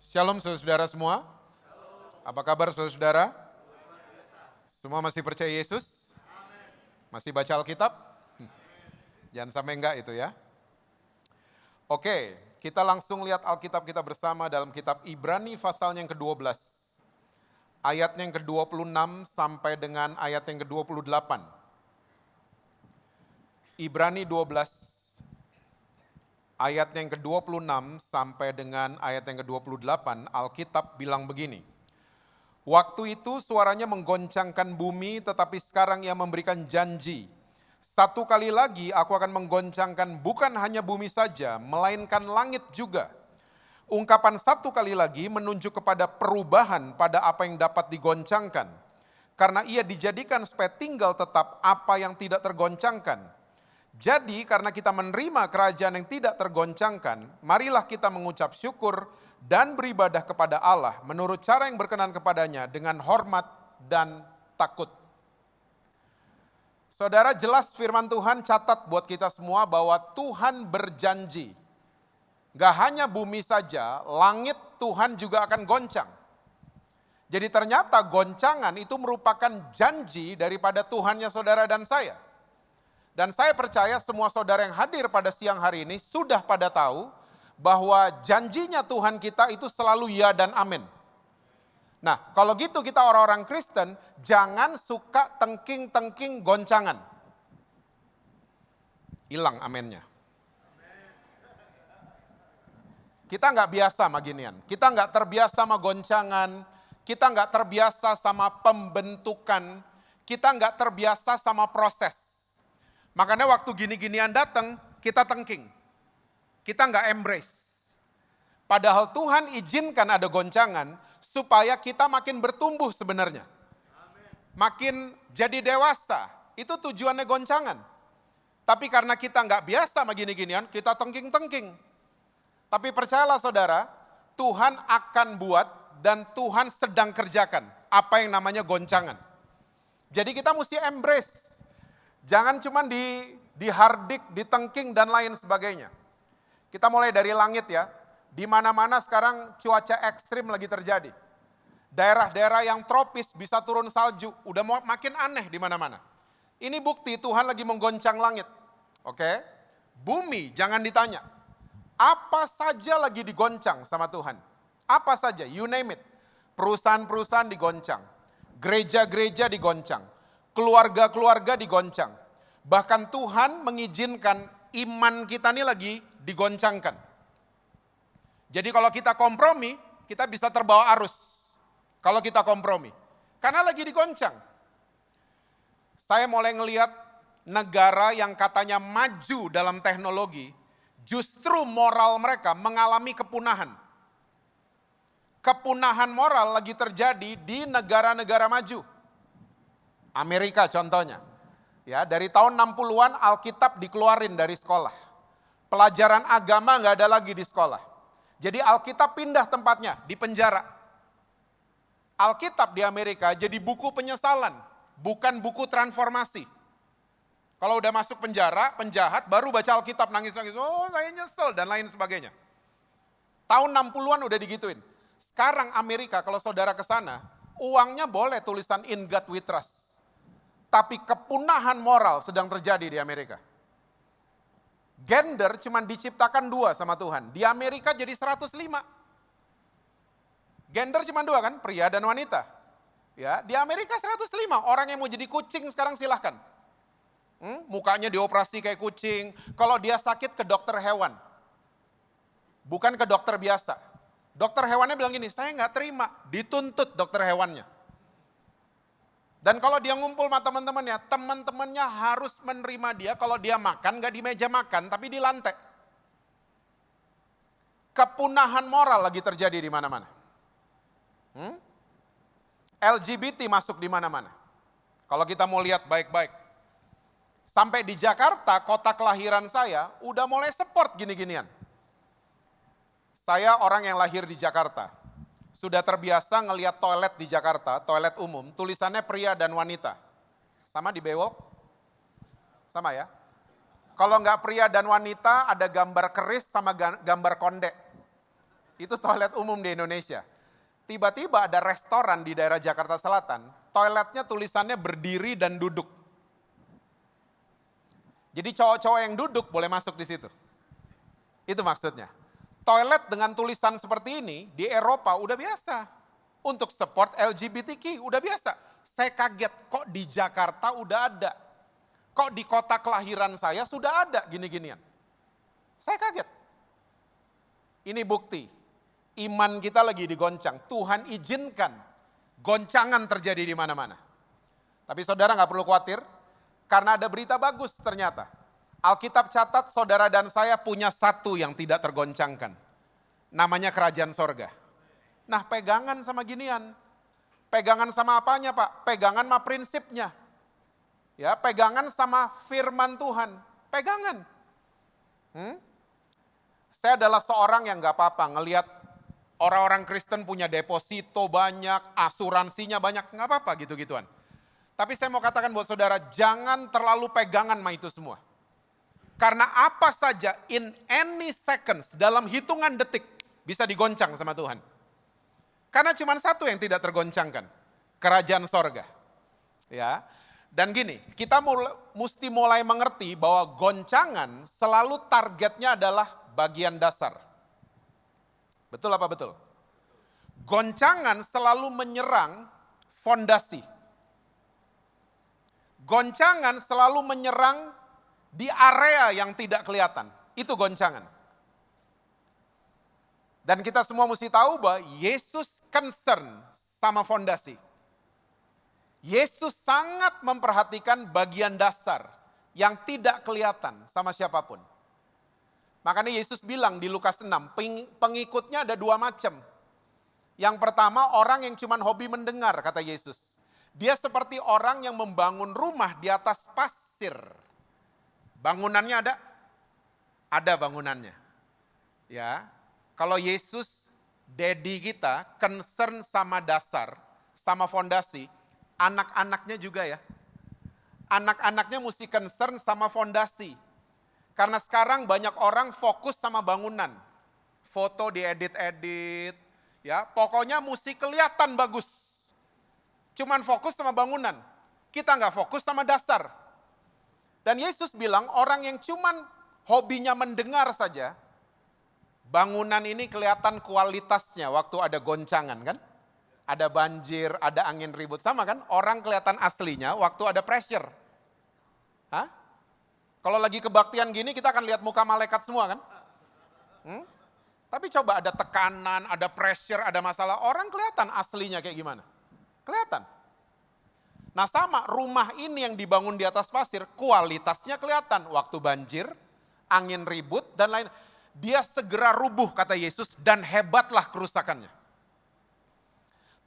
Shalom saudara semua. Apa kabar saudara? Semua masih percaya Yesus? Masih baca Alkitab? Jangan sampai enggak itu ya. Oke, kita langsung lihat Alkitab kita bersama dalam kitab Ibrani pasalnya yang ke-12. Ayatnya yang ke-26 sampai dengan ayat yang ke-28. Ibrani 12 ayatnya yang ke-26 sampai dengan ayat yang ke-28, Alkitab bilang begini. Waktu itu suaranya menggoncangkan bumi, tetapi sekarang ia memberikan janji. Satu kali lagi aku akan menggoncangkan bukan hanya bumi saja, melainkan langit juga. Ungkapan satu kali lagi menunjuk kepada perubahan pada apa yang dapat digoncangkan. Karena ia dijadikan supaya tinggal tetap apa yang tidak tergoncangkan. Jadi karena kita menerima kerajaan yang tidak tergoncangkan, marilah kita mengucap syukur dan beribadah kepada Allah menurut cara yang berkenan kepadanya dengan hormat dan takut. Saudara, jelas firman Tuhan catat buat kita semua bahwa Tuhan berjanji. Gak hanya bumi saja, langit Tuhan juga akan goncang. Jadi ternyata goncangan itu merupakan janji daripada Tuhannya saudara dan saya. Dan saya percaya semua saudara yang hadir pada siang hari ini sudah pada tahu bahwa janjinya Tuhan kita itu selalu ya dan amin. Nah, kalau gitu kita orang-orang Kristen jangan suka tengking-tengking goncangan. Hilang aminnya. Kita nggak biasa sama ginian. Kita nggak terbiasa sama goncangan. Kita nggak terbiasa sama pembentukan. Kita nggak terbiasa sama proses. Makanya waktu gini-ginian datang, kita tengking. Kita nggak embrace. Padahal Tuhan izinkan ada goncangan supaya kita makin bertumbuh sebenarnya. Makin jadi dewasa, itu tujuannya goncangan. Tapi karena kita nggak biasa sama gini-ginian, kita tengking-tengking. Tapi percayalah saudara, Tuhan akan buat dan Tuhan sedang kerjakan apa yang namanya goncangan. Jadi kita mesti embrace. Jangan cuma dihardik, ditengking dan lain sebagainya. Kita mulai dari langit ya. Di mana-mana sekarang cuaca ekstrim lagi terjadi. Daerah-daerah yang tropis bisa turun salju, udah makin aneh di mana-mana. Ini bukti Tuhan lagi menggoncang langit. Oke? Bumi jangan ditanya. Apa saja lagi digoncang sama Tuhan? Apa saja, you name it. Perusahaan-perusahaan digoncang. Gereja-gereja digoncang. Keluarga-keluarga digoncang. Bahkan Tuhan mengizinkan iman kita ini lagi digoncangkan. Jadi kalau kita kompromi, kita bisa terbawa arus. Kalau kita kompromi. Karena lagi digoncang. Saya mulai ngelihat negara yang katanya maju dalam teknologi, justru moral mereka mengalami kepunahan. Kepunahan moral lagi terjadi di negara-negara maju. Amerika contohnya. Ya, dari tahun 60-an Alkitab dikeluarin dari sekolah. Pelajaran agama nggak ada lagi di sekolah. Jadi Alkitab pindah tempatnya di penjara. Alkitab di Amerika jadi buku penyesalan, bukan buku transformasi. Kalau udah masuk penjara, penjahat baru baca Alkitab nangis-nangis, oh saya nyesel dan lain sebagainya. Tahun 60-an udah digituin. Sekarang Amerika kalau saudara ke sana, uangnya boleh tulisan In God We Trust. Tapi kepunahan moral sedang terjadi di Amerika. Gender cuma diciptakan 2 sama Tuhan. Di Amerika jadi 105. Gender cuma 2 kan, pria dan wanita. Ya, di Amerika 105. Orang yang mau jadi kucing sekarang silahkan. Mukanya dioperasi kayak kucing. Kalau dia sakit ke dokter hewan. Bukan ke dokter biasa. Dokter hewannya bilang gini, saya nggak terima. Dituntut dokter hewannya. Dan kalau dia ngumpul sama teman-temannya, teman-temannya harus menerima dia kalau dia makan, gak di meja makan, tapi di lantai. Kepunahan moral lagi terjadi di mana-mana. LGBT masuk di mana-mana. Kalau kita mau lihat baik-baik. Sampai di Jakarta, kota kelahiran saya, udah mulai support gini-ginian. Saya orang yang lahir di Jakarta. Sudah terbiasa ngelihat toilet di Jakarta, toilet umum, tulisannya pria dan wanita. Sama di Bewok? Sama ya? Kalau nggak pria dan wanita, ada gambar keris sama gambar konde. Itu toilet umum di Indonesia. Tiba-tiba ada restoran di daerah Jakarta Selatan, toiletnya tulisannya berdiri dan duduk. Jadi cowok-cowok yang duduk boleh masuk di situ. Itu maksudnya. Toilet dengan tulisan seperti ini di Eropa udah biasa. Untuk support LGBTQ udah biasa. Saya kaget kok di Jakarta udah ada. Kok di kota kelahiran saya sudah ada gini-ginian. Saya kaget. Ini bukti. Iman kita lagi digoncang. Tuhan izinkan goncangan terjadi di mana-mana. Tapi saudara gak perlu khawatir, karena ada berita bagus ternyata. Alkitab catat saudara dan saya punya satu yang tidak tergoncangkan. Namanya kerajaan sorga. Nah pegangan sama ginian. Pegangan sama apanya Pak? Pegangan sama prinsipnya. Ya, pegangan sama firman Tuhan. Pegangan. Saya adalah seorang yang gak apa-apa ngelihat orang-orang Kristen punya deposito banyak, asuransinya banyak, nggak apa-apa gitu-gituan. Tapi saya mau katakan buat saudara, jangan terlalu pegangan sama itu semua. Karena apa saja in any seconds, dalam hitungan detik, bisa digoncang sama Tuhan. Karena cuma satu yang tidak tergoncangkan, kerajaan sorga. Ya, dan gini, kita mesti mulai mengerti bahwa goncangan selalu targetnya adalah bagian dasar. Betul apa betul? Goncangan selalu menyerang fondasi. Goncangan selalu menyerang di area yang tidak kelihatan. Itu goncangan. Dan kita semua mesti tahu bahwa Yesus concern sama fondasi. Yesus sangat memperhatikan bagian dasar yang tidak kelihatan sama siapapun. Makanya Yesus bilang di Lukas 6, pengikutnya ada dua macam. Yang pertama orang yang cuma hobi mendengar, kata Yesus. Dia seperti orang yang membangun rumah di atas pasir. Bangunannya ada? Ada bangunannya. Ya, kalau Yesus, daddy kita, concern sama dasar, sama fondasi, anak-anaknya juga ya. Anak-anaknya mesti concern sama fondasi. Karena sekarang banyak orang fokus sama bangunan. Foto diedit-edit, ya, pokoknya mesti kelihatan bagus. Cuman fokus sama bangunan. Kita nggak fokus sama dasar. Dan Yesus bilang orang yang cuman hobinya mendengar saja, bangunan ini kelihatan kualitasnya waktu ada goncangan kan? Ada banjir, ada angin ribut. Sama kan? Orang kelihatan aslinya waktu ada pressure. Hah? Kalau lagi kebaktian gini kita akan lihat muka malaikat semua kan? Tapi coba ada tekanan, ada pressure, ada masalah. Orang kelihatan aslinya kayak gimana? Kelihatan. Nah sama rumah ini yang dibangun di atas pasir, kualitasnya kelihatan. Waktu banjir, angin ribut dan lain. Dia segera rubuh kata Yesus dan hebatlah kerusakannya.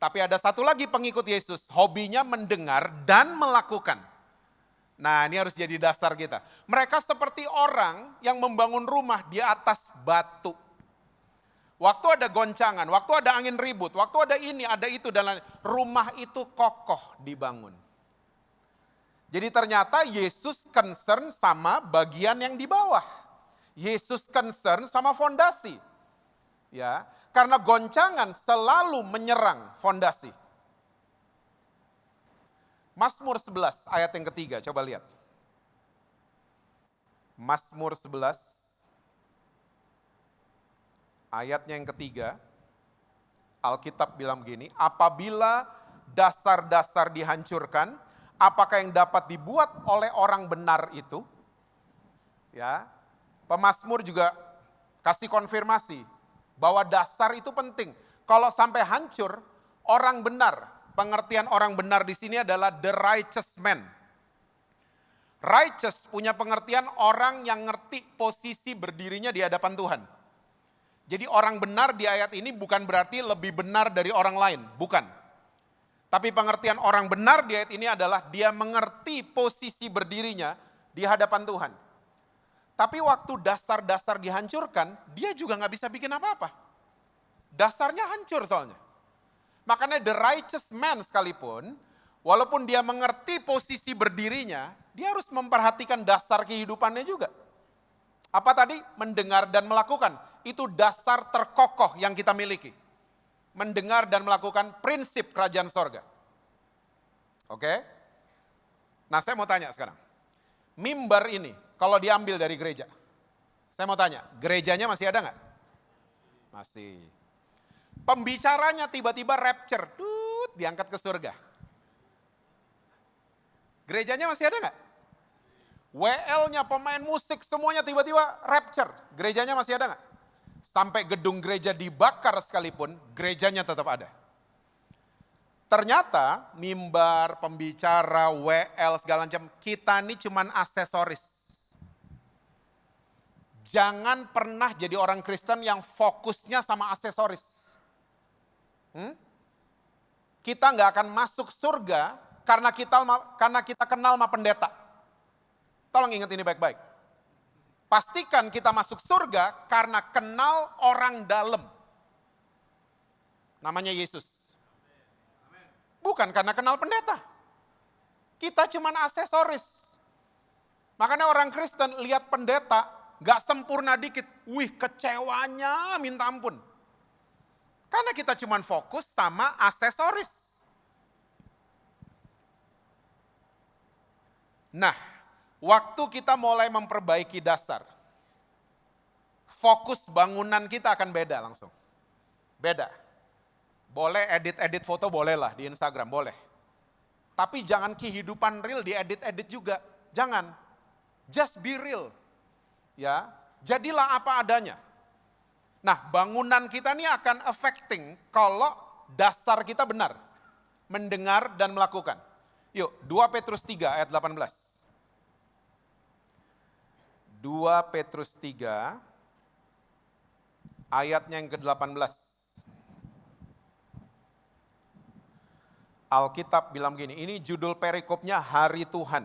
Tapi ada satu lagi pengikut Yesus, hobinya mendengar dan melakukan. Nah ini harus jadi dasar kita. Mereka seperti orang yang membangun rumah di atas batu. Waktu ada goncangan, waktu ada angin ribut, waktu ada ini, ada itu, dan lain. Rumah itu kokoh dibangun. Jadi ternyata Yesus concern sama bagian yang di bawah. Yesus concern sama fondasi. Ya, karena goncangan selalu menyerang fondasi. Mazmur 11 ayat yang ketiga, coba lihat. Mazmur 11 ayatnya yang ketiga, Alkitab bilang begini, apabila dasar-dasar dihancurkan, apakah yang dapat dibuat oleh orang benar itu? Ya, pemazmur juga kasih konfirmasi bahwa dasar itu penting. Kalau sampai hancur, orang benar. Pengertian orang benar di sini adalah the righteous man. Righteous punya pengertian orang yang ngerti posisi berdirinya di hadapan Tuhan. Jadi orang benar di ayat ini bukan berarti lebih benar dari orang lain, bukan. Tapi pengertian orang benar di ayat ini adalah dia mengerti posisi berdirinya di hadapan Tuhan. Tapi waktu dasar-dasar dihancurkan, dia juga nggak bisa bikin apa-apa. Dasarnya hancur soalnya. Makanya the righteous man sekalipun, walaupun dia mengerti posisi berdirinya, dia harus memperhatikan dasar kehidupannya juga. Apa tadi? Mendengar dan melakukan. itu dasar terkokoh yang kita miliki. Mendengar dan melakukan prinsip kerajaan sorga. Oke? Nah, saya mau tanya sekarang. Mimbar ini, kalau diambil dari gereja, saya mau tanya, gerejanya masih ada nggak? Masih. Pembicaranya tiba-tiba rapture, diangkat ke surga. Gerejanya masih ada nggak? WL-nya, pemain musik, semuanya tiba-tiba rapture. Gerejanya masih ada nggak? Sampai gedung gereja dibakar sekalipun, gerejanya tetap ada. Ternyata mimbar, pembicara, WL, segala macam, kita ini cuman aksesoris. Jangan pernah jadi orang Kristen yang fokusnya sama aksesoris. Kita nggak akan masuk surga karena kita kenal sama pendeta. Tolong ingat ini baik-baik. Pastikan kita masuk surga karena kenal orang dalam. Namanya Yesus. Bukan karena kenal pendeta. Kita cuman aksesoris. Makanya orang Kristen lihat pendeta gak sempurna dikit. Wih, kecewanya minta ampun. Karena kita cuman fokus sama aksesoris. Nah, waktu kita mulai memperbaiki dasar, fokus bangunan kita akan beda langsung. Beda. Boleh edit-edit foto, bolehlah di Instagram, boleh. Tapi jangan kehidupan real diedit-edit juga. Jangan. Just be real. Ya, jadilah apa adanya. Nah, bangunan kita ini akan affecting kalau dasar kita benar. Mendengar dan melakukan. Yuk, 2 Petrus 3 ayat 18. 2 Petrus 3 ayatnya yang ke-18. Alkitab bilang gini, ini judul perikopnya Hari Tuhan.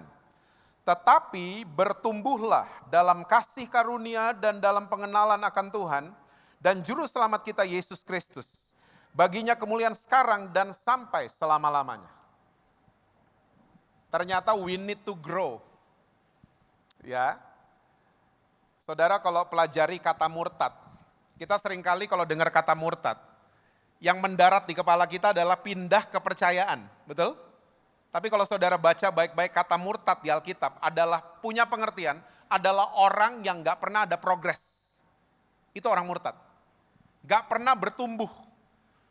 Tetapi bertumbuhlah dalam kasih karunia dan dalam pengenalan akan Tuhan dan juru selamat kita Yesus Kristus. Baginya kemuliaan sekarang dan sampai selama-lamanya. Ternyata we need to grow. Ya. Saudara, kalau pelajari kata murtad, kita seringkali kalau dengar kata murtad, yang mendarat di kepala kita adalah pindah kepercayaan, betul? Tapi kalau saudara baca baik-baik kata murtad di Alkitab adalah punya pengertian, adalah orang yang gak pernah ada progres. Itu orang murtad. Gak pernah bertumbuh,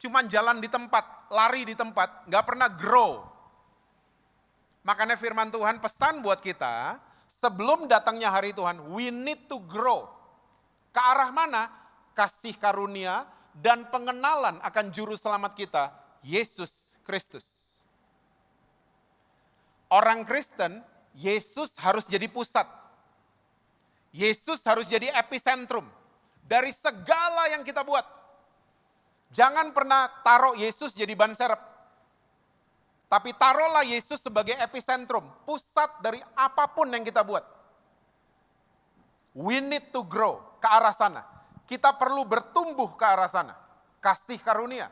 cuman jalan di tempat, lari di tempat, gak pernah grow. Makanya firman Tuhan pesan buat kita, sebelum datangnya hari Tuhan, we need to grow. Ke arah mana? Kasih karunia dan pengenalan akan juru selamat kita, Yesus Kristus. Orang Kristen, Yesus harus jadi pusat. Yesus harus jadi epicentrum dari segala yang kita buat. Jangan pernah taruh Yesus jadi ban serep. Tapi taruhlah Yesus sebagai epicentrum, pusat dari apapun yang kita buat. We need to grow ke arah sana. Kita perlu bertumbuh ke arah sana. Kasih karunia.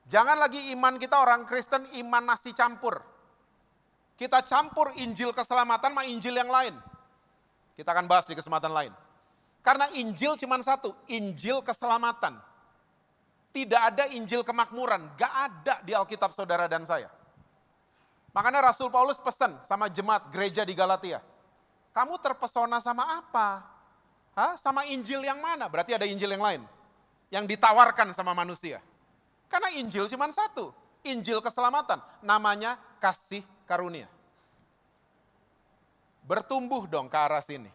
Jangan lagi iman kita orang Kristen iman nasi campur. Kita campur Injil keselamatan sama Injil yang lain. Kita akan bahas di kesempatan lain. Karena Injil cuma satu, Injil keselamatan. Tidak ada Injil kemakmuran, gak ada di Alkitab saudara dan saya. Makanya Rasul Paulus pesan sama jemaat gereja di Galatia. Kamu terpesona sama apa? Sama Injil yang mana? Berarti ada Injil yang lain. Yang ditawarkan sama manusia. Karena Injil cuma satu. Injil keselamatan. Namanya kasih karunia. Bertumbuh dong ke arah sini.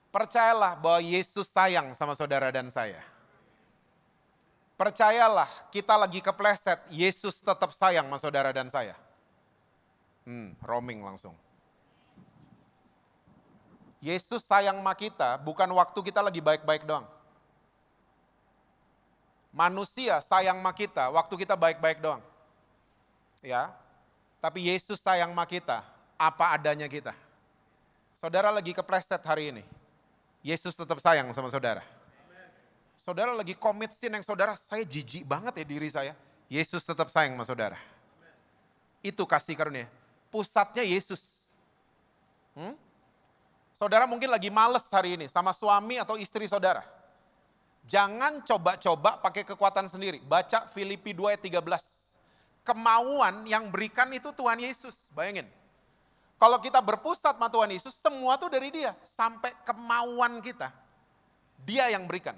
Percayalah bahwa Yesus sayang sama saudara dan saya. Percayalah, kita lagi kepleset, Yesus tetap sayang sama saudara dan saya. Roaming langsung. Yesus sayang sama kita bukan waktu kita lagi baik-baik doang. Manusia sayang sama kita waktu kita baik-baik doang. Ya, tapi Yesus sayang sama kita apa adanya kita. Saudara lagi kepleset hari ini, Yesus tetap sayang sama saudara. Saudara lagi komit sin yang saudara, saya jijik banget ya diri saya. Yesus tetap sayang sama saudara. Itu kasih karunia. Pusatnya Yesus. Saudara mungkin lagi males hari ini sama suami atau istri saudara. Jangan coba-coba pakai kekuatan sendiri. Baca Filipi 2 ayat 13. Kemauan yang berikan itu Tuhan Yesus. Bayangin. Kalau kita berpusat sama Tuhan Yesus, semua tuh dari Dia. Sampai kemauan kita, Dia yang berikan.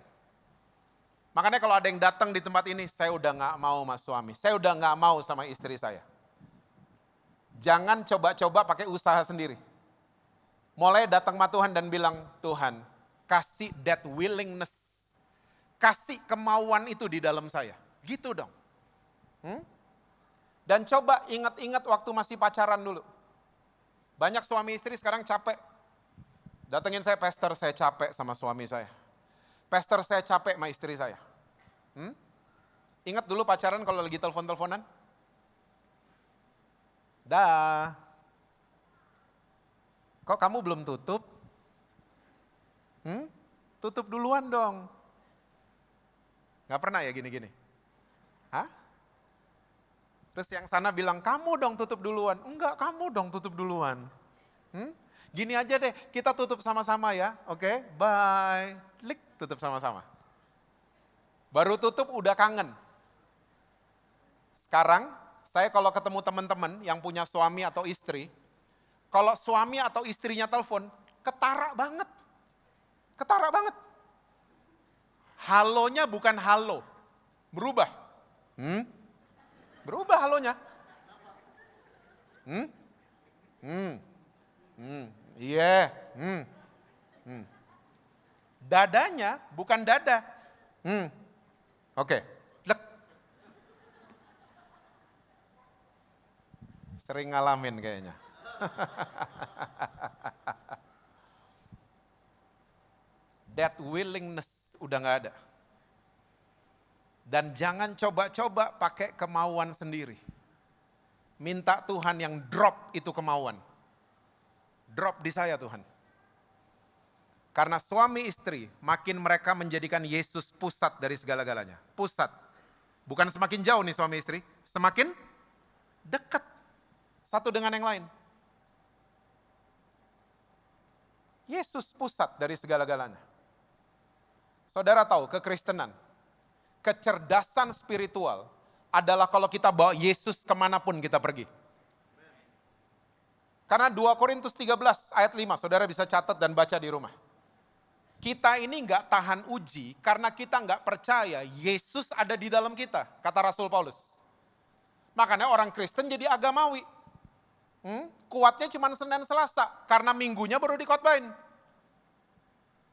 Makanya kalau ada yang datang di tempat ini, saya udah gak mau sama suami. Saya udah gak mau sama istri saya. Jangan coba-coba pakai usaha sendiri. Mulai datang sama Tuhan dan bilang, Tuhan, kasih that willingness. Kasih kemauan itu di dalam saya. Gitu dong. Dan coba ingat-ingat waktu masih pacaran dulu. Banyak suami istri sekarang capek. Datengin saya, pastor saya capek sama suami saya. Pastor saya capek sama istri saya. Ingat dulu pacaran kalau lagi telepon-teleponan? Dah. Kok kamu belum tutup? Tutup duluan dong. Gak pernah ya gini-gini? Hah? Terus yang sana bilang, kamu dong tutup duluan. Enggak, kamu dong tutup duluan. Gini aja deh, kita tutup sama-sama ya. Oke, bye. Klik, tutup sama-sama. Baru tutup udah kangen. Sekarang, saya kalau ketemu teman-teman yang punya suami atau istri, kalau suami atau istrinya telepon, ketara banget. Ketara banget. Halonya bukan halo, berubah. Berubah halonya. Iya. Dadanya bukan dada. Oke. Lek. Sering ngalamin kayaknya. That willingness udah gak ada. Dan jangan coba-coba pakai kemauan sendiri. Minta Tuhan yang drop itu kemauan. Drop di saya Tuhan. Karena suami istri makin mereka menjadikan Yesus pusat dari segala-galanya. Pusat. Bukan semakin jauh nih suami istri, semakin dekat satu dengan yang lain. Yesus pusat dari segala-galanya. Saudara tahu kekristenan, kecerdasan spiritual adalah kalau kita bawa Yesus kemanapun kita pergi. Karena 2 Korintus 13 ayat 5, saudara bisa catat dan baca di rumah. Kita ini enggak tahan uji karena kita enggak percaya Yesus ada di dalam kita, kata Rasul Paulus. Makanya orang Kristen jadi agamawi. Kuatnya cuma Senin Selasa, karena minggunya baru dikhotbahin.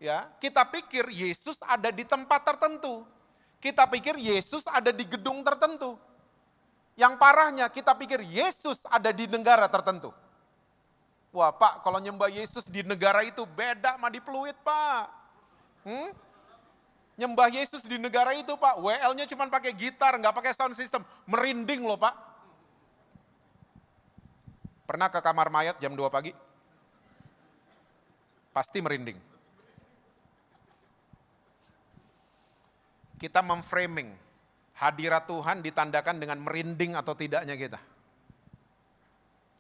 Ya, kita pikir Yesus ada di tempat tertentu. Kita pikir Yesus ada di gedung tertentu. Yang parahnya kita pikir Yesus ada di negara tertentu. Wah Pak, kalau nyembah Yesus di negara itu beda sama di Pluit Pak. Nyembah Yesus di negara itu Pak, WL-nya cuma pakai gitar, nggak pakai sound system. Merinding loh Pak. Pernah ke kamar mayat jam 2 pagi? Pasti merinding. Kita memframing hadirat Tuhan ditandakan dengan merinding atau tidaknya kita.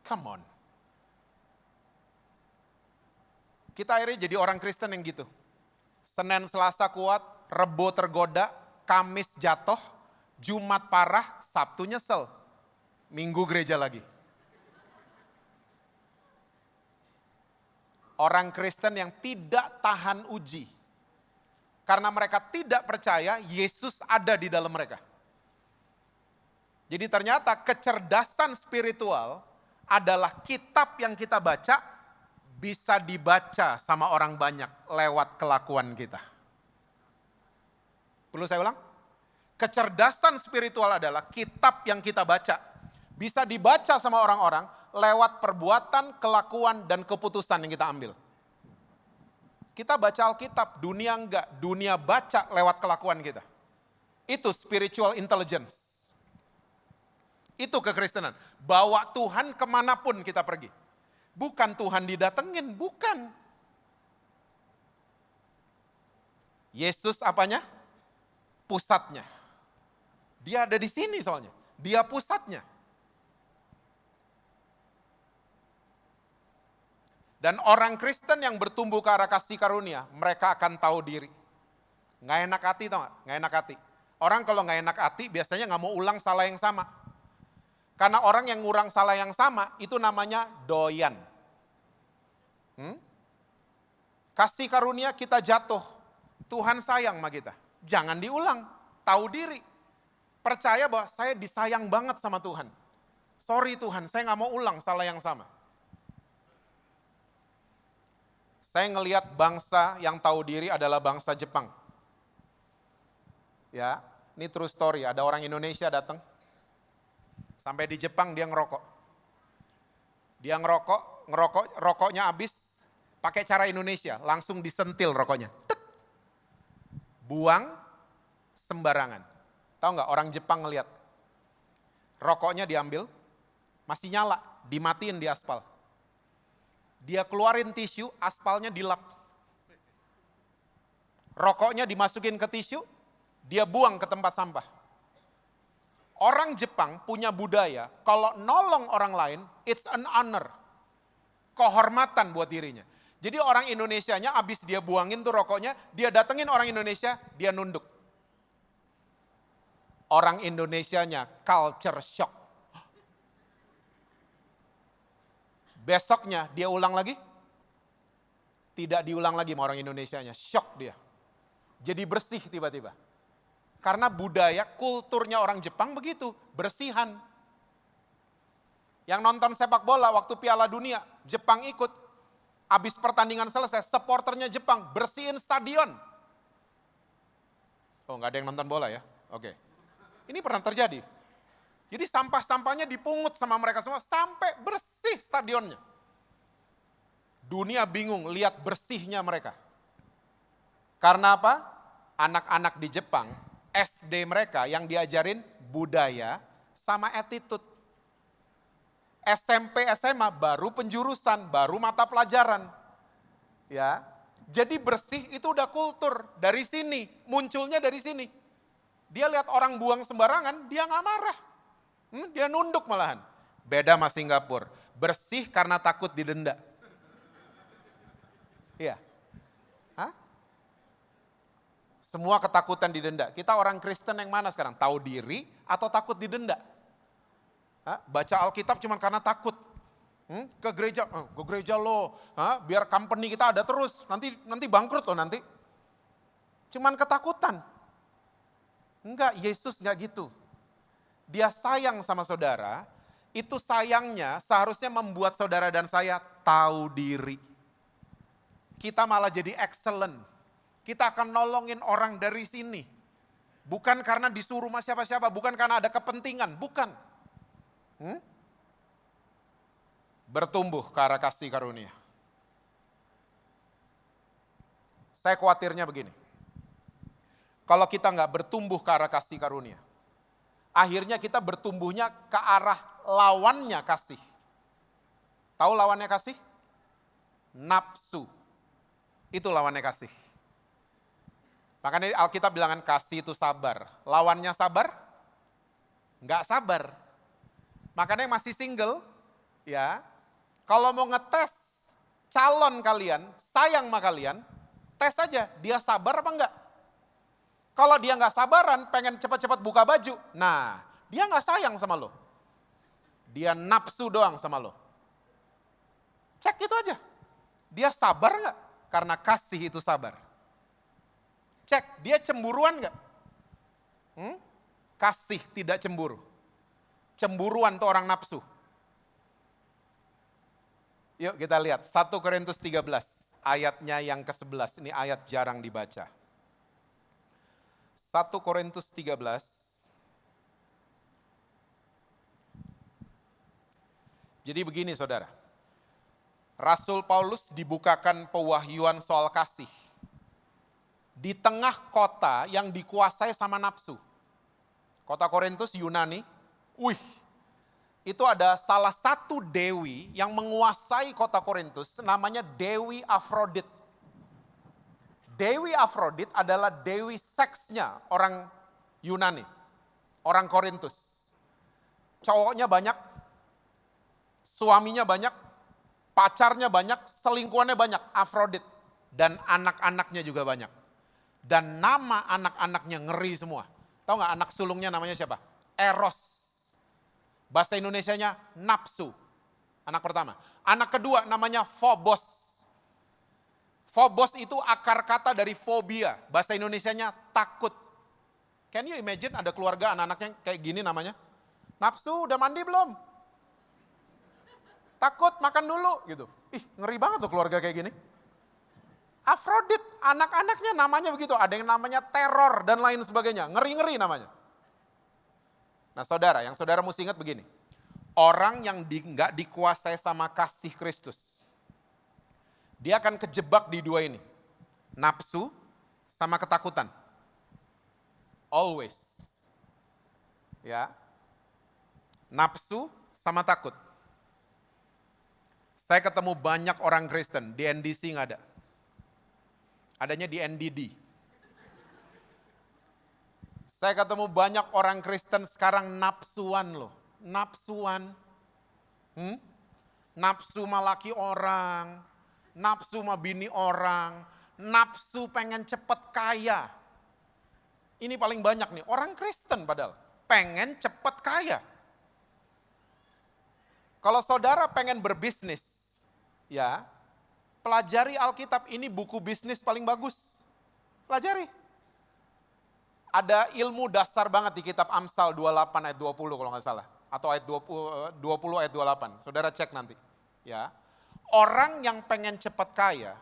Come on. Kita akhirnya jadi orang Kristen yang gitu. Senin Selasa kuat, Rebo tergoda, Kamis jatuh, Jumat parah, Sabtu nyesel. Minggu gereja lagi. Orang Kristen yang tidak tahan uji. Karena mereka tidak percaya Yesus ada di dalam mereka. Jadi ternyata kecerdasan spiritual adalah kitab yang kita baca bisa dibaca sama orang banyak lewat kelakuan kita. Perlu saya ulang? Kecerdasan spiritual adalah kitab yang kita baca bisa dibaca sama orang-orang lewat perbuatan, kelakuan, dan keputusan yang kita ambil. Kita baca Alkitab, dunia enggak. Dunia baca lewat kelakuan kita. Itu spiritual intelligence. Itu kekristenan. Bawa Tuhan kemanapun kita pergi. Bukan Tuhan didatengin, bukan. Yesus apanya? Pusatnya. Dia ada di sini soalnya. Dia pusatnya. Dan orang Kristen yang bertumbuh ke arah kasih karunia, mereka akan tahu diri. Nggak enak hati tau nggak? Nggak enak hati. Orang kalau nggak enak hati biasanya nggak mau ulang salah yang sama. Karena orang yang ngurang salah yang sama itu namanya doyan. Kasih karunia kita jatuh, Tuhan sayang sama kita. Jangan diulang, tahu diri. Percaya bahwa saya disayang banget sama Tuhan. Sorry Tuhan, saya nggak mau ulang salah yang sama. Saya ngelihat bangsa yang tahu diri adalah bangsa Jepang. Ya, ini true story. Ada orang Indonesia datang, sampai di Jepang dia ngerokok. Dia rokoknya habis, pakai cara Indonesia, langsung disentil rokoknya. Tek. Buang sembarangan. Tahu nggak orang Jepang ngelihat? Rokoknya diambil, masih nyala, dimatiin di aspal. Dia keluarin tisu, aspalnya dilap. Rokoknya dimasukin ke tisu, dia buang ke tempat sampah. Orang Jepang punya budaya, kalau nolong orang lain, it's an honor. Kehormatan buat dirinya. Jadi orang Indonesianya abis dia buangin tuh rokoknya, dia datengin orang Indonesia, dia nunduk. Orang Indonesianya culture shock. Besoknya dia ulang lagi, tidak diulang lagi sama orang Indonesianya, shock dia. Jadi bersih tiba-tiba. Karena budaya, kulturnya orang Jepang begitu, bersihan. Yang nonton sepak bola waktu Piala Dunia, Jepang ikut. Habis pertandingan selesai, supporternya Jepang bersihin stadion. Oh, nggak ada yang nonton bola ya? Oke. Ini pernah terjadi. Jadi sampah-sampahnya dipungut sama mereka semua sampai bersih stadionnya. Dunia bingung lihat bersihnya mereka. Karena apa? Anak-anak di Jepang, SD mereka yang diajarin budaya sama attitude. SMP, SMA baru penjurusan, baru mata pelajaran. Ya. Jadi bersih itu udah kultur dari sini, munculnya dari sini. Dia lihat orang buang sembarangan, dia nggak marah. Dia nunduk malahan. Beda sama Singapura, bersih karena takut didenda. Iya. Hah? Semua ketakutan didenda. Kita orang Kristen yang mana sekarang? Tahu diri atau takut didenda? Baca Alkitab cuma karena takut. Ke gereja lo, biar company kita ada terus. Nanti bangkrut lo nanti. Cuman ketakutan. Enggak, Yesus enggak gitu. Dia sayang sama saudara, itu sayangnya seharusnya membuat saudara dan saya tahu diri. Kita malah jadi excellent. Kita akan nolongin orang dari sini. Bukan karena disuruh sama siapa-siapa, bukan karena ada kepentingan, bukan. Bertumbuh ke arah kasih karunia. Saya khawatirnya begini. Kalau kita nggak bertumbuh ke arah kasih karunia, akhirnya kita bertumbuhnya ke arah lawannya kasih. Tahu lawannya kasih? Nafsu. Itu lawannya kasih. Makanya Alkitab bilangan kasih itu sabar. Lawannya sabar? Nggak sabar. Makanya yang masih single, ya, kalau mau ngetes calon kalian, sayang sama kalian, tes aja, dia sabar apa enggak? Kalau dia nggak sabaran, pengen cepat-cepat buka baju, nah dia nggak sayang sama lo. Dia nafsu doang sama lo. Cek itu aja. Dia sabar nggak? Karena kasih itu sabar. Cek, dia cemburuan nggak? Kasih tidak cemburu. Cemburuan tuh orang nafsu. Yuk kita lihat 1 Korintus 13 ayatnya yang ke-11. Ini ayat jarang dibaca. 1 Korintus 13. Jadi begini saudara. Rasul Paulus dibukakan pewahyuan soal kasih. Di tengah kota yang dikuasai sama nafsu. Kota Korintus, Yunani. Itu ada salah satu dewi yang menguasai kota Korintus, namanya Dewi Afrodit. Dewi Afrodit adalah dewi seksnya orang Yunani, orang Korintus. Cowoknya banyak, suaminya banyak, pacarnya banyak, selingkuhannya banyak, Afrodit. Dan anak-anaknya juga banyak. Dan nama anak-anaknya ngeri semua. Tahu nggak anak sulungnya namanya siapa? Eros. Bahasa Indonesianya nafsu. Anak pertama. Anak kedua namanya Phobos. Phobos itu akar kata dari fobia. Bahasa Indonesianya takut. Can you imagine ada keluarga anak-anaknya kayak gini namanya? Nafsu, udah mandi belum? Takut, makan dulu gitu. Ih, ngeri banget tuh keluarga kayak gini. Afrodit, anak-anaknya namanya begitu. Ada yang namanya teror dan lain sebagainya. Ngeri-ngeri namanya. Nah saudara, yang saudara mesti ingat begini. Orang yang nggak dikuasai sama kasih Kristus, dia akan kejebak di dua ini. Nafsu sama ketakutan. Always. Ya. Nafsu sama takut. Saya ketemu banyak orang Kristen, di NDC nggak ada. Adanya di NDD. Saya ketemu banyak orang Kristen sekarang nafsuan loh. Nafsuan. Nafsu sama laki orang. Nafsu sama bini orang. Nafsu pengen cepet kaya. Ini paling banyak nih, orang Kristen padahal. Pengen cepet kaya. Kalau saudara pengen berbisnis, ya, pelajari Alkitab, ini buku bisnis paling bagus. Pelajari. Ada ilmu dasar banget di kitab Amsal 28 ayat 20 kalau nggak salah. Atau ayat 20 ayat 28. Saudara cek nanti. Ya. Orang yang pengen cepat kaya,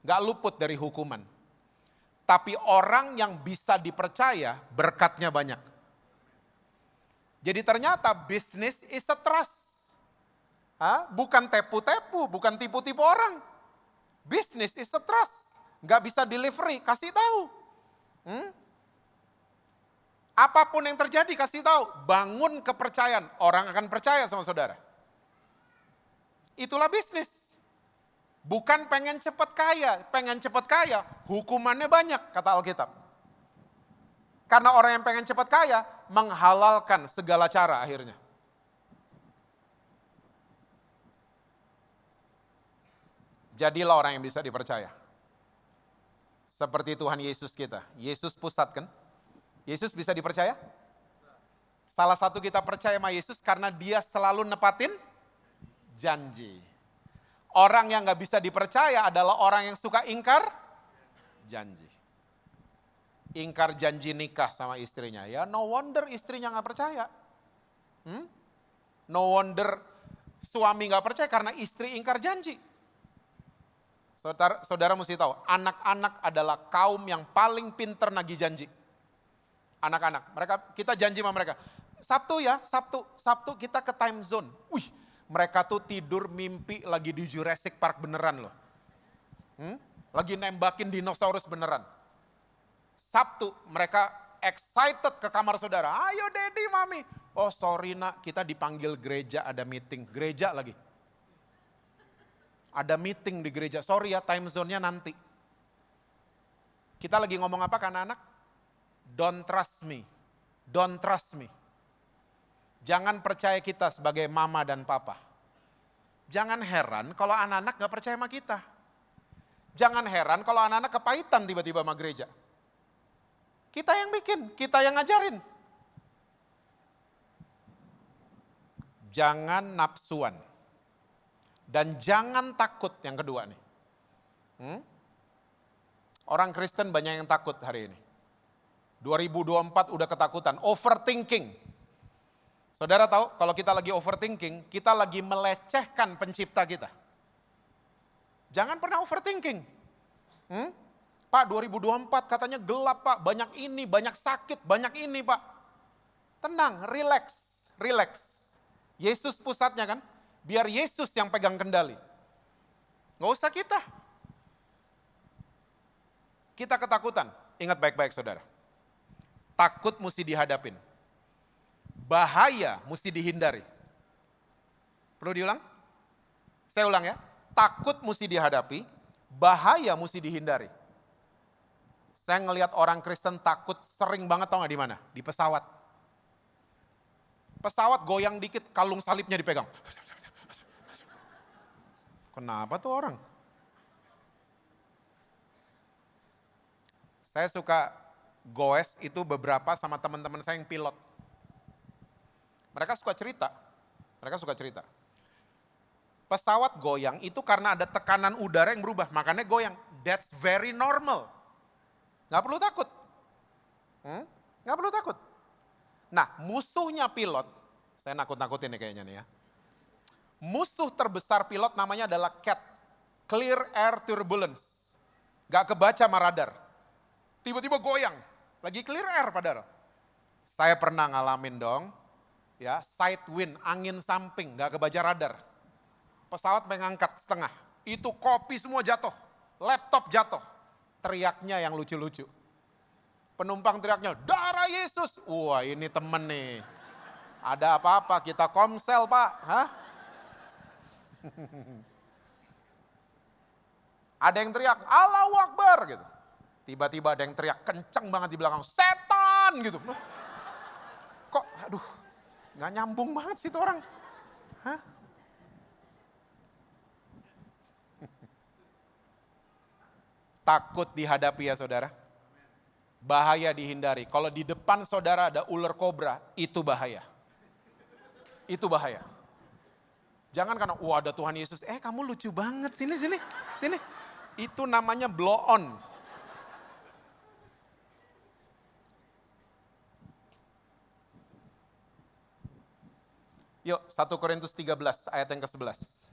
nggak luput dari hukuman. Tapi orang yang bisa dipercaya, berkatnya banyak. Jadi ternyata bisnis is a trust. Bukan tepu-tepu, bukan tipu-tipu orang. Bisnis is a trust. Nggak bisa delivery, kasih tahu. Apapun yang terjadi kasih tahu. Bangun kepercayaan, orang akan percaya sama saudara. Itulah bisnis. Bukan pengen cepat kaya. Pengen cepat kaya, hukumannya banyak, kata Alkitab. Karena orang yang pengen cepat kaya, menghalalkan segala cara akhirnya. Jadilah orang yang bisa dipercaya. Seperti Tuhan Yesus kita. Yesus pusat kan? Yesus bisa dipercaya? Salah satu kita percaya sama Yesus karena dia selalu nepatin janji. Orang yang gak bisa dipercaya adalah orang yang suka ingkar janji. Ingkar janji nikah sama istrinya. Ya no wonder istrinya gak percaya. No wonder suami gak percaya karena istri ingkar janji. Saudara mesti tahu, anak-anak adalah kaum yang paling pinter nagih janji. Anak-anak, kita janji sama mereka. Sabtu kita ke time zone. Wih, mereka tuh tidur mimpi lagi di Jurassic Park beneran loh. Lagi nembakin dinosaurus beneran. Sabtu mereka excited ke kamar saudara. Ayo daddy, mami. Oh sorry nak, kita dipanggil gereja, ada meeting. Gereja lagi. Ada meeting di gereja, sorry ya time zone-nya nanti. Kita lagi ngomong apa ke anak-anak? Don't trust me. Don't trust me. Jangan percaya kita sebagai mama dan papa. Jangan heran kalau anak-anak gak percaya sama kita. Jangan heran kalau anak-anak kepahitan tiba-tiba sama gereja. Kita yang bikin, kita yang ngajarin. Jangan nafsuan. Dan jangan takut yang kedua nih. Orang Kristen banyak yang takut hari ini. 2024 udah ketakutan, overthinking. Saudara tahu kalau kita lagi overthinking, kita lagi melecehkan pencipta kita. Jangan pernah overthinking. Pak 2024 katanya gelap pak, banyak ini, banyak sakit, banyak ini pak. Tenang, relax. Yesus pusatnya kan, biar Yesus yang pegang kendali. Gak usah kita. Kita ketakutan, ingat baik-baik saudara. Takut mesti dihadapin. Bahaya mesti dihindari. Perlu diulang? Saya ulang ya. Takut mesti dihadapi, bahaya mesti dihindari. Saya ngelihat orang Kristen takut sering banget, tau gak di mana? Di pesawat. Pesawat goyang dikit, kalung salibnya dipegang. Kenapa tuh orang? Saya suka goes itu beberapa sama teman-teman saya yang pilot. Mereka suka cerita. Pesawat goyang itu karena ada tekanan udara yang berubah, makanya goyang. That's very normal. Nggak perlu takut. Nggak perlu takut. Nah, musuhnya pilot, saya nakut-nakutin nih kayaknya nih ya. Musuh terbesar pilot namanya adalah CAT, Clear Air Turbulence. Nggak kebaca sama radar. Tiba-tiba goyang, lagi clear air padahal. Saya pernah ngalamin dong, ya side wind, angin samping, nggak kebaca radar. Pesawat mengangkat setengah, itu kopi semua jatuh, laptop jatuh. Teriaknya yang lucu-lucu. Penumpang teriaknya, darah Yesus. Wah ini temen nih. Ada apa-apa, kita komsel pak. Hah? Ada yang teriak, Allahu Akbar gitu. Tiba-tiba ada yang teriak kencang banget di belakang, setan gitu. Kok aduh, gak nyambung banget sih itu orang. Hah? Takut dihadapi ya saudara. Bahaya dihindari. Kalau di depan saudara ada ular kobra, itu bahaya. Itu bahaya. Jangan karena, wah ada Tuhan Yesus, kamu lucu banget, sini. Itu namanya blow on. Yuk 1 Korintus 13 ayat yang ke-11.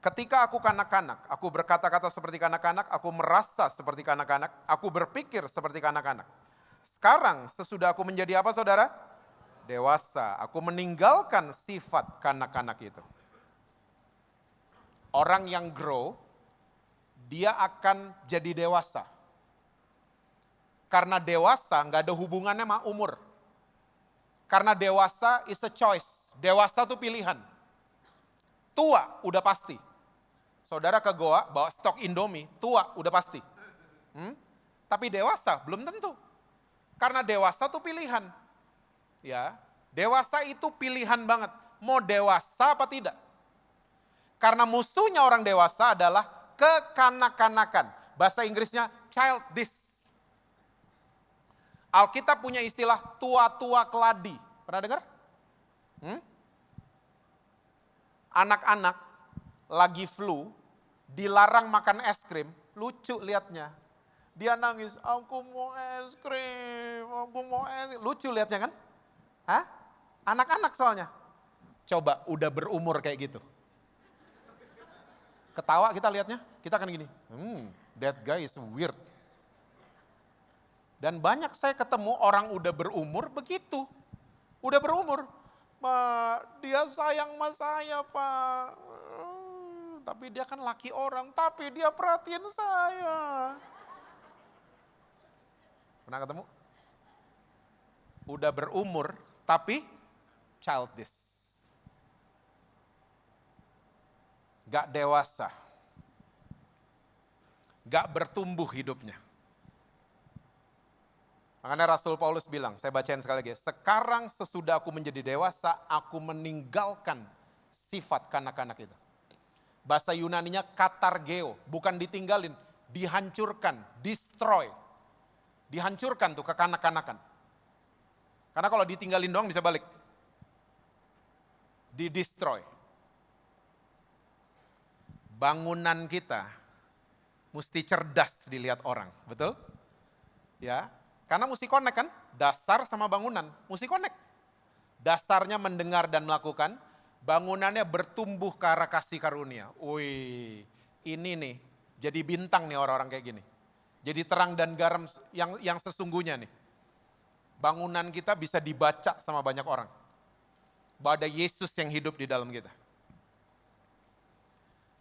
Ketika aku kanak-kanak, aku berkata-kata seperti kanak-kanak, aku merasa seperti kanak-kanak, aku berpikir seperti kanak-kanak. Sekarang sesudah aku menjadi apa saudara? Dewasa, aku meninggalkan sifat kanak-kanak itu. Orang yang grow, dia akan jadi dewasa. Karena dewasa nggak ada hubungannya sama umur. Karena dewasa is a choice. Dewasa itu pilihan. Tua udah pasti. Saudara ke Goa bawa stok Indomie, tua udah pasti. Tapi dewasa belum tentu. Karena dewasa itu pilihan. Ya, dewasa itu pilihan banget. Mau dewasa apa tidak? Karena musuhnya orang dewasa adalah kekanak-kanakan. Bahasa Inggrisnya childish. Alkitab punya istilah tua-tua keladi. Pernah dengar? Anak-anak lagi flu, dilarang makan es krim, lucu liatnya. Dia nangis, aku mau es krim, lucu liatnya kan? Hah? Anak-anak soalnya. Coba udah berumur kayak gitu. Ketawa kita liatnya, kita kan gini, that guy is weird. Dan banyak saya ketemu orang udah berumur begitu. Udah berumur. Pak, dia sayang sama saya Pak. Tapi dia kan laki orang, tapi dia perhatiin saya. Pernah ketemu? Udah berumur, tapi childish. Gak dewasa. Gak bertumbuh hidupnya. Makanya Rasul Paulus bilang, saya bacain sekali lagi. Sekarang sesudah aku menjadi dewasa, aku meninggalkan sifat kanak-kanak itu. Bahasa Yunaninya katargeo, bukan ditinggalin, dihancurkan, destroy. Dihancurkan tuh kekanak-kanakan. Karena kalau ditinggalin doang bisa balik. Di-destroy. Bangunan kita mesti cerdas dilihat orang, betul? Ya. Karena mesti connect kan, dasar sama bangunan, mesti connect. Dasarnya mendengar dan melakukan, bangunannya bertumbuh ke arah kasih karunia. Wih, ini nih, jadi bintang nih orang-orang kayak gini. Jadi terang dan garam yang sesungguhnya nih. Bangunan kita bisa dibaca sama banyak orang. Bahwa ada Yesus yang hidup di dalam kita.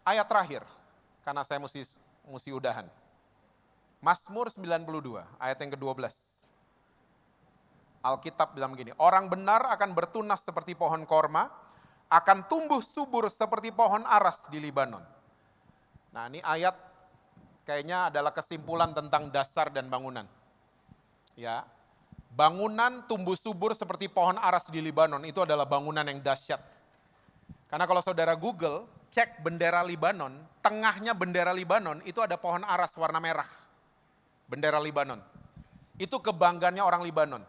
Ayat terakhir, karena saya mesti udahan. Mazmur 92 ayat yang ke-12. Alkitab bilang begini, orang benar akan bertunas seperti pohon korma, akan tumbuh subur seperti pohon aras di Libanon. Nah ini ayat kayaknya adalah kesimpulan tentang dasar dan bangunan. Ya, bangunan tumbuh subur seperti pohon aras di Libanon itu adalah bangunan yang dahsyat. Karena kalau saudara Google, cek bendera Libanon, tengahnya bendera Libanon itu ada pohon aras warna merah. Bendera Libanon. Itu kebanggaannya orang Libanon.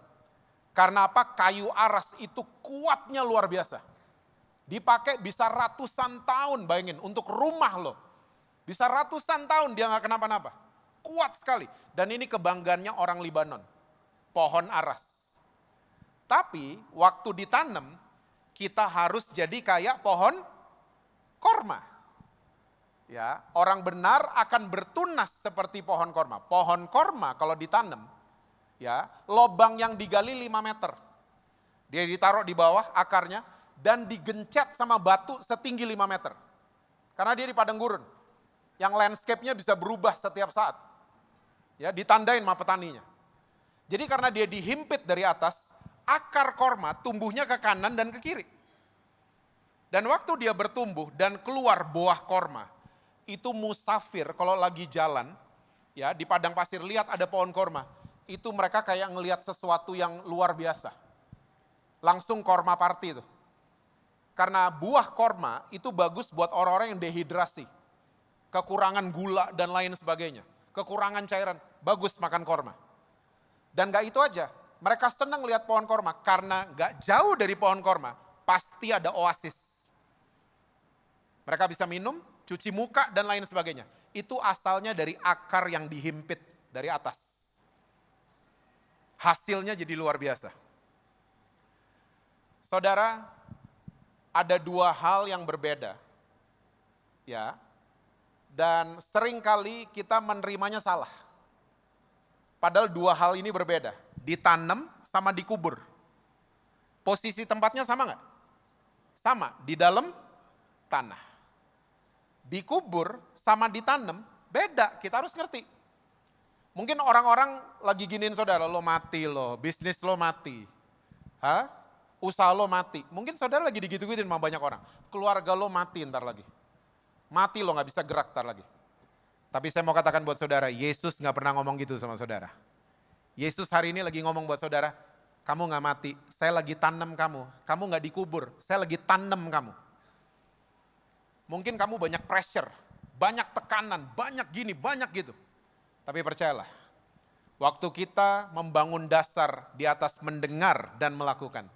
Karena apa? Kayu aras itu kuatnya luar biasa. Dipakai bisa ratusan tahun, bayangin, untuk rumah loh. Bisa ratusan tahun dia nggak kenapa-napa. Kuat sekali. Dan ini kebanggaannya orang Libanon. Pohon aras. Tapi waktu ditanam, kita harus jadi kayak pohon korma. Ya, orang benar akan bertunas seperti pohon korma. Pohon korma kalau ditanam, ya, lobang yang digali 5 meter. Dia ditaruh di bawah akarnya dan digencet sama batu setinggi 5 meter. Karena dia di padang gurun. Yang landscape-nya bisa berubah setiap saat. Ya, ditandain sama petaninya. Jadi karena dia dihimpit dari atas, akar korma tumbuhnya ke kanan dan ke kiri. Dan waktu dia bertumbuh dan keluar buah korma, itu musafir kalau lagi jalan, ya di padang pasir lihat ada pohon korma, itu mereka kayak ngelihat sesuatu yang luar biasa. Langsung korma party itu. Karena buah korma itu bagus buat orang-orang yang dehidrasi, kekurangan gula dan lain sebagainya, kekurangan cairan, bagus makan korma. Dan gak itu aja, mereka senang lihat pohon korma karena gak jauh dari pohon korma pasti ada oasis. Mereka bisa minum, cuci muka, dan lain sebagainya. Itu asalnya dari akar yang dihimpit dari atas. Hasilnya jadi luar biasa. Saudara, ada 2 hal yang berbeda. Ya. Dan seringkali kita menerimanya salah. Padahal 2 hal ini berbeda. Ditanam sama dikubur. Posisi tempatnya sama nggak? Sama, di dalam tanah. Dikubur sama ditanam, beda, kita harus ngerti. Mungkin orang-orang lagi giniin saudara, lo mati lo, bisnis lo mati. Usaha lo mati. Mungkin saudara lagi digitu-gituin sama banyak orang. Keluarga lo mati ntar lagi. Mati lo gak bisa gerak ntar lagi. Tapi saya mau katakan buat saudara, Yesus gak pernah ngomong gitu sama saudara. Yesus hari ini lagi ngomong buat saudara, kamu gak mati, saya lagi tanam kamu gak dikubur, saya lagi tanam kamu. Mungkin kamu banyak pressure, banyak tekanan, banyak gini, banyak gitu. Tapi percayalah, waktu kita membangun dasar di atas mendengar dan melakukan,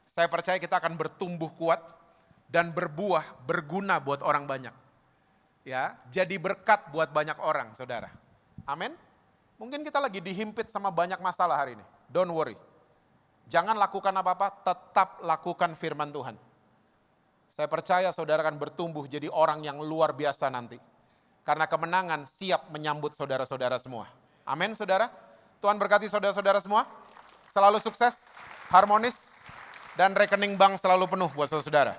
saya percaya kita akan bertumbuh kuat dan berbuah, berguna buat orang banyak. Ya, jadi berkat buat banyak orang, saudara. Amin. Mungkin kita lagi dihimpit sama banyak masalah hari ini. Don't worry. Jangan lakukan apa-apa, tetap lakukan firman Tuhan. Saya percaya saudara akan bertumbuh jadi orang yang luar biasa nanti. Karena kemenangan siap menyambut saudara-saudara semua. Amin saudara. Tuhan berkati saudara-saudara semua. Selalu sukses, harmonis, dan rekening bank selalu penuh buat saudara.